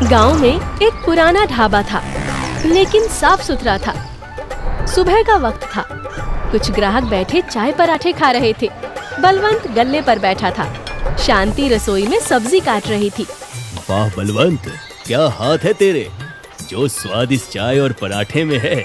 गांव में एक पुराना ढाबा था, लेकिन साफ सुथरा था। सुबह का वक्त था। कुछ ग्राहक बैठे चाय पराठे खा रहे थे। बलवंत गल्ले पर बैठा था। शांति रसोई में सब्जी काट रही थी। वाह बलवंत, क्या हाथ है तेरे। जो स्वाद इस चाय और पराठे में है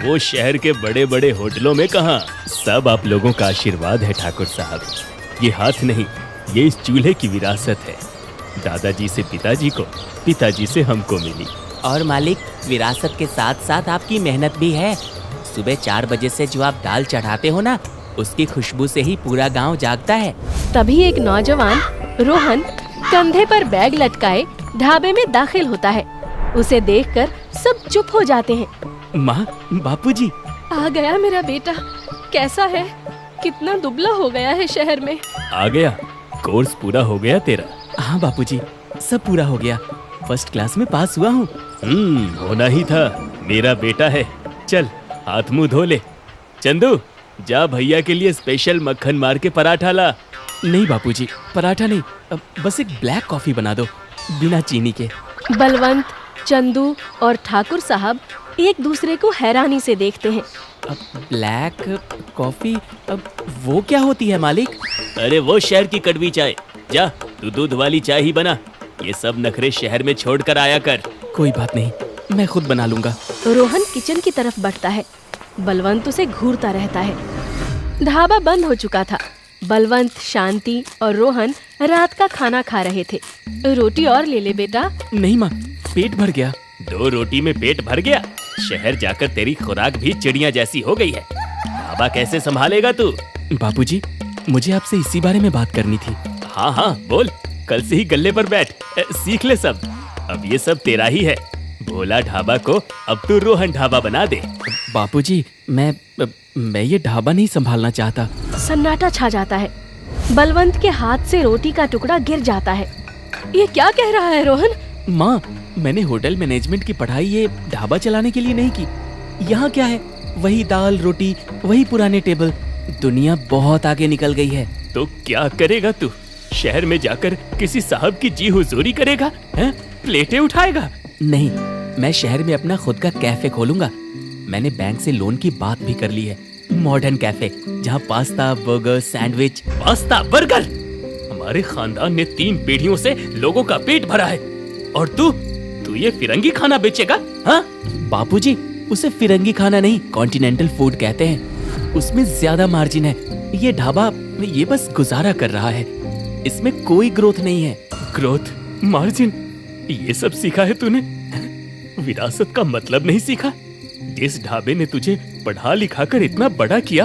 वो शहर के बड़े बड़े होटलों में कहाँ। सब आप लोगों का आशीर्वाद है ठाकुर साहब। ये हाथ नहीं, ये इस चूल्हे की विरासत है। दादाजी से पिताजी को, पिताजी से हमको मिली। और मालिक, विरासत के साथ साथ आपकी मेहनत भी है। सुबह 4 बजे से जो आप दाल चढ़ाते हो ना, उसकी खुशबू से ही पूरा गांव जागता है। तभी एक नौजवान रोहन कंधे पर बैग लटकाए ढाबे में दाखिल होता है। उसे देखकर सब चुप हो जाते हैं। माँ, बापूजी। आ गया मेरा बेटा। कैसा है? कितना दुबला हो गया है शहर में। आ गया। कोर्स पूरा हो गया तेरा? हाँ बापूजी, सब पूरा हो गया। फर्स्ट क्लास में पास हुआ हूँ। होना ही था। मेरा बेटा है। चल हाथ मुंह धो ले। चंदू, जा भैया के लिए स्पेशल मक्खन मार के पराठा ला। नहीं बापूजी, पराठा नहीं, बस एक ब्लैक कॉफी बना दो, बिना चीनी के। बलवंत, चंदू और ठाकुर साहब एक दूसरे को हैरानी से देखते हैं। अब ब्लैक कॉफी, अब वो क्या होती है मालिक? अरे वो शहर की कड़वी चाय। जा तू दूध वाली चाय ही बना। ये सब नखरे शहर में छोड़ कर आया कर। कोई बात नहीं, मैं खुद बना लूंगा। रोहन किचन की तरफ बढ़ता है। बलवंत उसे घूरता रहता है। ढाबा बंद हो चुका था। बलवंत, शांति और रोहन रात का खाना खा रहे थे। रोटी और ले ले बेटा। नहीं माँ, पेट भर गया। 2 रोटी में पेट भर गया? शहर जाकर तेरी खुराक भी चिड़िया जैसी हो गई है। ढाबा कैसे संभालेगा तू? बापूजी, मुझे आपसे इसी बारे में बात करनी थी। हाँ हाँ बोल। कल से ही गल्ले पर बैठ, सीख ले सब। अब ये सब तेरा ही है। भोला ढाबा को अब तू रोहन ढाबा बना दे। बापूजी, मैं ये ढाबा नहीं संभालना चाहता। सन्नाटा छा जाता है। बलवंत के हाथ से रोटी का टुकड़ा गिर जाता है। ये क्या कह रहा है रोहन? माँ, मैंने होटल मैनेजमेंट की पढ़ाई ये ढाबा चलाने के लिए नहीं की। यहाँ क्या है, वही दाल रोटी, वही पुराने टेबल। दुनिया बहुत आगे निकल गई है। तो क्या करेगा तू? शहर में जाकर किसी साहब की जी हुजूरी करेगा? हैं? प्लेटें उठाएगा? नहीं, मैं शहर में अपना खुद का कैफे खोलूंगा। मैंने बैंक से लोन की बात भी कर ली है। मॉडर्न कैफे, जहाँ pasta, burger, sandwich. Pasta, burger? हमारे खानदान ने 3 पीढ़ियों से लोगों का पेट भरा है, और तू ये फिरंगी खाना बेचेगा? हाँ बापूजी, उसे फिरंगी खाना नहीं, कॉन्टिनेंटल फूड कहते हैं। उसमें ज्यादा मार्जिन है। ये ढाबा ये बस गुजारा कर रहा है। इसमें कोई ग्रोथ नहीं है। ग्रोथ, मार्जिन, ये सब सीखा है तूने? विरासत का मतलब नहीं सीखा? जिस ढाबे ने तुझे पढ़ा लिखा कर इतना बड़ा किया,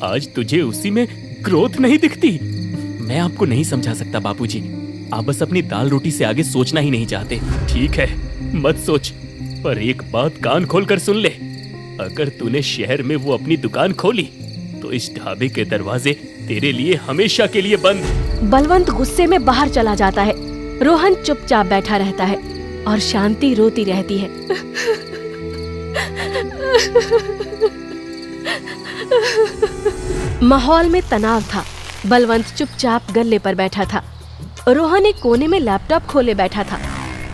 आज तुझे उसी में ग्रोथ नहीं दिखती। मैं आपको नहीं समझा सकता बापूजी। आप बस अपनी दाल रोटी से आगे सोचना ही नहीं चाहते। ठीक है, मत सोच, पर एक बात कान खोल कर सुन ले। अगर तूने शहर में वो अपनी दुकान खोली तो इस ढाबे के दरवाजे तेरे लिए हमेशा के लिए बंद। बलवंत गुस्से में बाहर चला जाता है। रोहन चुपचाप बैठा रहता है और शांति रोती रहती है। माहौल में तनाव था। बलवंत चुपचाप गल्ले पर बैठा था। रोहन एक कोने में लैपटॉप खोले बैठा था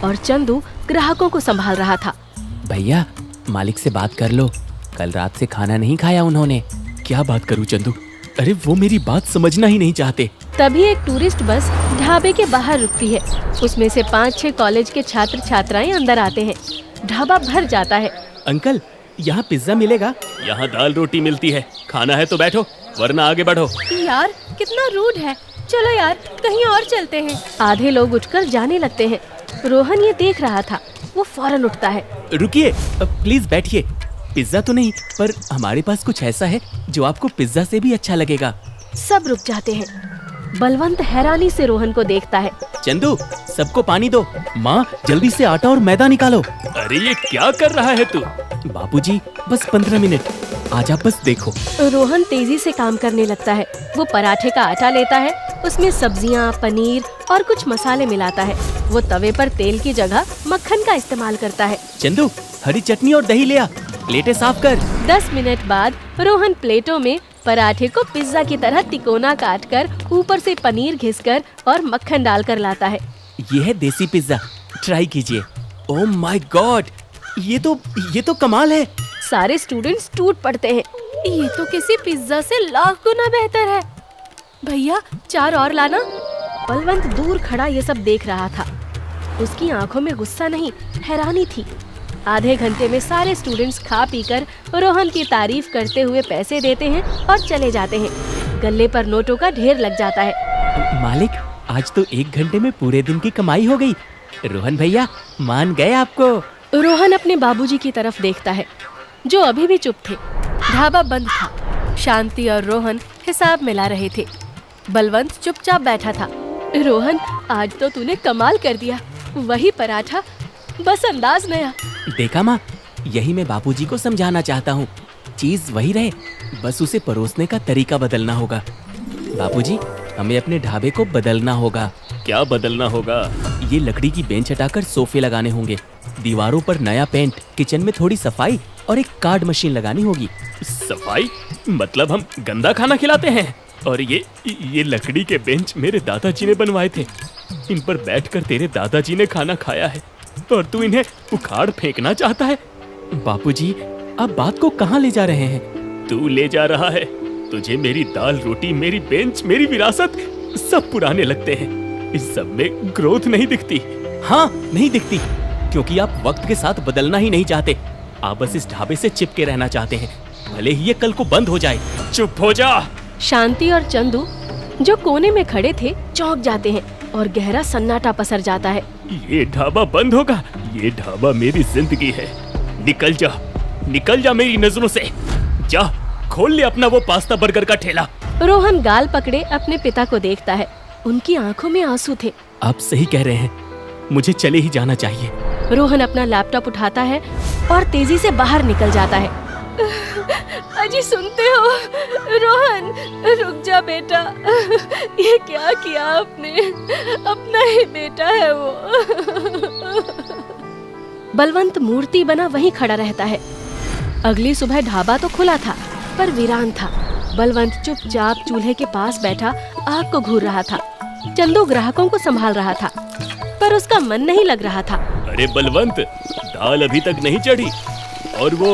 और चंदू ग्राहकों को संभाल रहा था। भैया, मालिक से बात कर लो। कल रात से खाना नहीं खाया उन्होंने। क्या बात करूं चंदू? अरे वो मेरी बात समझना ही नहीं चाहते। तभी एक टूरिस्ट बस ढाबे के बाहर रुकती है। उसमें से 5-6 कॉलेज के छात्र छात्राएं अंदर आते हैं। ढाबा भर जाता है। अंकल, यहाँ पिज्जा मिलेगा? यहाँ दाल रोटी मिलती है। खाना है तो बैठो, वरना आगे बढ़ो। यार कितना रूड है। चलो यार, कहीं और चलते हैं। आधे लोग उठकर जाने लगते हैं। रोहन ये देख रहा था। वो फौरन उठता है। रुकिए, प्लीज बैठिए। पिज्जा तो नहीं, पर हमारे पास कुछ ऐसा है जो आपको पिज्जा से भी अच्छा लगेगा। सब रुक जाते हैं। बलवंत हैरानी से रोहन को देखता है। चंदू, सबको पानी दो। माँ, जल्दी से आटा और मैदा निकालो। अरे ये क्या कर रहा है तू? बापूजी, बस 15 मिनट, आज आप बस देखो। रोहन तेजी से काम करने लगता है। वो पराठे का आटा लेता है, उसमें सब्जियां, पनीर और कुछ मसाले मिलाता है। वो तवे पर तेल की जगह मक्खन का इस्तेमाल करता है। चंदू, हरी चटनी और दही ले आ। प्लेटें साफ कर। 10 मिनट बाद रोहन प्लेटों में पराठे को पिज्जा की तरह तिकोना काटकर ऊपर से पनीर घिसकर और मक्खन डालकर लाता है। ये है देसी पिज्जा, ट्राई कीजिए। ओह माय गॉड, ये तो कमाल है। सारे स्टूडेंट्स टूट पड़ते हैं। ये तो किसी पिज्जा से लाख गुना बेहतर है। भैया 4 और लाना। बलवंत दूर खड़ा ये सब देख रहा था। उसकी आंखों में गुस्सा नहीं, हैरानी थी। आधे घंटे में सारे स्टूडेंट्स खा पीकर रोहन की तारीफ करते हुए पैसे देते हैं और चले जाते हैं। गल्ले पर नोटों का ढेर लग जाता है। मालिक, आज तो 1 घंटे में पूरे दिन की कमाई हो गई। रोहन भैया मान गए आपको। रोहन अपने बाबूजी की तरफ देखता है, जो अभी भी चुप थे। ढाबा बंद था। शांति और रोहन हिसाब मिला रहे थे। बलवंत चुपचाप बैठा था। रोहन, आज तो तूने कमाल कर दिया। वही पराठा, बस अंदाज नया। देखा माँ, यही मैं बापूजी को समझाना चाहता हूँ। चीज वही रहे, बस उसे परोसने का तरीका बदलना होगा। बापूजी, हमें अपने ढाबे को बदलना होगा। क्या बदलना होगा? ये लकड़ी की बेंच हटाकर सोफे लगाने होंगे, दीवारों पर नया पेंट, किचन में थोड़ी सफाई और एक कार्ड मशीन लगानी होगी। सफाई? मतलब हम गंदा खाना खिलाते हैं? और ये लकड़ी के बेंच मेरे दादाजी ने बनवाए थे। इन पर बैठकर तेरे दादाजी ने खाना खाया है और तू इन्हें उखाड़ फेंकना चाहता है? बापूजी, आप बात को कहाँ ले जा रहे हैं? तू ले जा रहा है। तुझे मेरी दाल रोटी, मेरी बेंच, मेरी विरासत सब पुराने लगते हैं। इस सब में ग्रोथ नहीं दिखती। हाँ, नहीं दिखती, क्योंकि आप वक्त के साथ बदलना ही नहीं चाहते। आप बस इस ढाबे से चिपके रहना चाहते हैं, भले ही ये कल को बंद हो जाए। चुप हो जा। शांति और चंदू, जो कोने में खड़े थे, चौंक जाते हैं और गहरा सन्नाटा पसर जाता है। ये ढाबा बंद होगा? ये ढाबा मेरी जिंदगी है। निकल जा, निकल जा मेरी नजरों से। जा, खोल ले अपना वो पास्ता बर्गर का ठेला। रोहन गाल पकड़े अपने पिता को देखता है। उनकी आंखों में आंसू थे। आप सही कह रहे हैं, मुझे चले ही जाना चाहिए। रोहन अपना लैपटॉप उठाता है और तेजी से बाहर निकल जाता है। अजी, सुनते हो? रोहन, रुक जा बेटा। ये क्या किया आपने? अपना ही बेटा है वो। बलवंत मूर्ति बना वहीं खड़ा रहता है। अगली सुबह ढाबा तो खुला था, पर वीरान था। बलवंत चुपचाप चूल्हे के पास बैठा आग को घूर रहा था। चंदू ग्राहकों को संभाल रहा था, पर उसका मन नहीं लग रहा था। अरे बलवंत, दाल अभी तक नहीं चढ़ी। और वो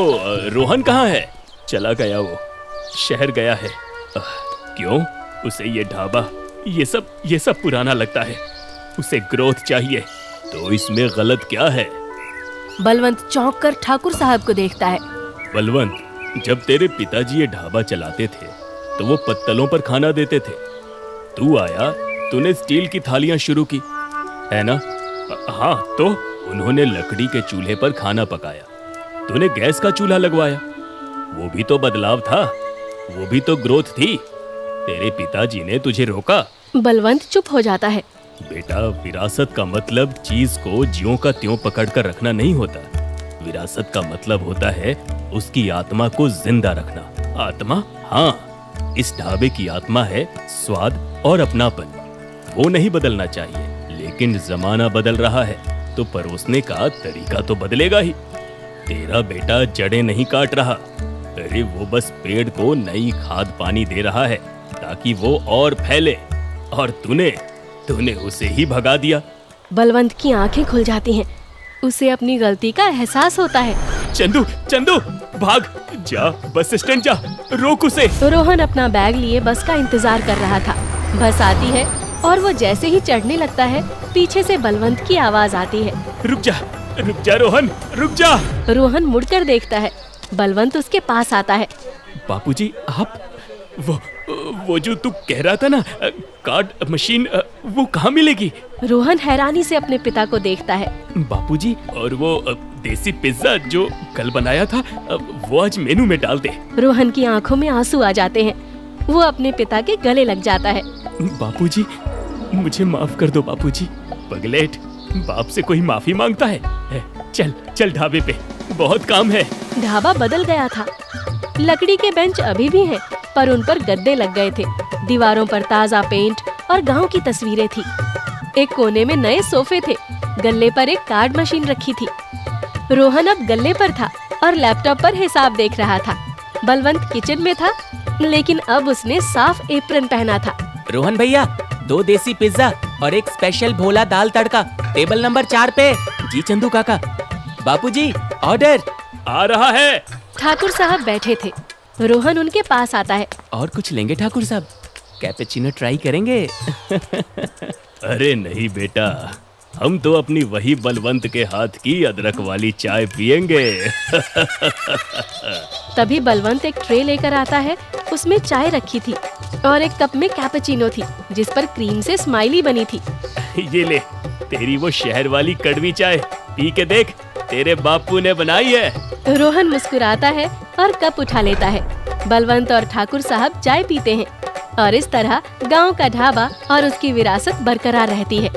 रोहन कहाँ है? चला गया, वो शहर गया है। क्यों? उसे ये ढाबा, ये सब पुराना लगता है। उसे ग्रोथ चाहिए, तो इसमें गलत क्या है? बलवंत चौंक कर ठाकुर साहब को देखता है। बलवंत, जब तेरे पिताजी ये ढाबा चलाते थे तो वो पत्तलों पर खाना देते थे। तू आया, तूने स्टील की थालियां शुरू की, है ना? हाँ, तो उन्होंने लकड़ी के चूल्हे पर खाना पकाया। तूने गैस का चूल्हा लगवाया। वो भी तो बदलाव था, वो भी तो ग्रोथ थी। तेरे पिताजी ने तुझे रोका। बलवंत चुप हो जाता है। बेटा, विरासत का मतलब चीज को ज्यों का त्यों पकड़ कर रखना नहीं होता। विरासत का मतलब होता है उसकी आत्मा को जिंदा रखना। आत्मा? हाँ, इस ढाबे की आत्मा है स्वाद और अपनापन। वो नहीं बदलना चाहिए, लेकिन जमाना बदल रहा है तो परोसने का तरीका तो बदलेगा ही। तेरा बेटा जड़ें नहीं काट रहा, अरे वो बस पेड़ को नई खाद पानी दे रहा है ताकि वो और फैले, और तूने उसे ही भगा दिया। बलवंत की आंखें खुल जाती हैं। उसे अपनी गलती का एहसास होता है। चंदू, भाग जा, बस स्टैंड जा, रोक उसे। रोहन अपना बैग लिए बस का इंतजार कर रहा था। बस आती है और वो जैसे ही चढ़ने लगता है, पीछे से बलवंत की आवाज आती है। रुक जा रोहन, रुक जा। रोहन मुड़कर देखता है। बलवंत उसके पास आता है। बापूजी, आप वो जो तू कह रहा था ना, कार्ड मशीन, वो कहाँ मिलेगी? रोहन हैरानी से अपने पिता को देखता है। बापूजी, और वो देसी पिज्जा जो कल बनाया था, वो आज मेनू में डाल दे। रोहन की आंखों में आंसू आ जाते हैं। वो अपने पिता के गले लग जाता है। बापूजी, मुझे माफ कर दो बापूजी। पगलेट, बाप से कोई माफी मांगता है? चल ढाबे पे, बहुत काम है। ढाबा बदल गया था। लकड़ी के बेंच अभी भी हैं, पर उन पर गद्दे लग गए थे। दीवारों पर ताजा पेंट और गांव की तस्वीरें थी। एक कोने में नए सोफे थे। गल्ले पर एक कार्ड मशीन रखी थी। रोहन अब गल्ले पर था और लैपटॉप पर हिसाब देख रहा था। बलवंत किचन में था, लेकिन अब उसने साफ एप्रन पहना था। रोहन भैया, 2 देसी पिज्जा और एक स्पेशल भोला दाल तड़का, टेबल नंबर 4 पे। जी चंदू काका। बापूजी, ऑर्डर। आ रहा है। ठाकुर साहब बैठे थे। रोहन उनके पास आता है। और कुछ लेंगे ठाकुर साहब? कैपेचिनो ट्राई करेंगे? अरे नहीं बेटा, हम तो अपनी वही बलवंत के हाथ की अदरक वाली चाय पियेंगे। तभी बलवंत एक ट्रे लेकर आता है। उसमें चाय रखी थी और एक कप में कैपेचिनो थी जिस पर क्रीम से स्माइली बनी थी। ये ले, तेरी वो शहर वाली कड़वी चाय, पी के देख, तेरे बापू ने बनाई है। रोहन मुस्कुराता है और कप उठा लेता है। बलवंत और ठाकुर साहब चाय पीते हैं और इस तरह गांव का ढाबा और उसकी विरासत बरकरार रहती है।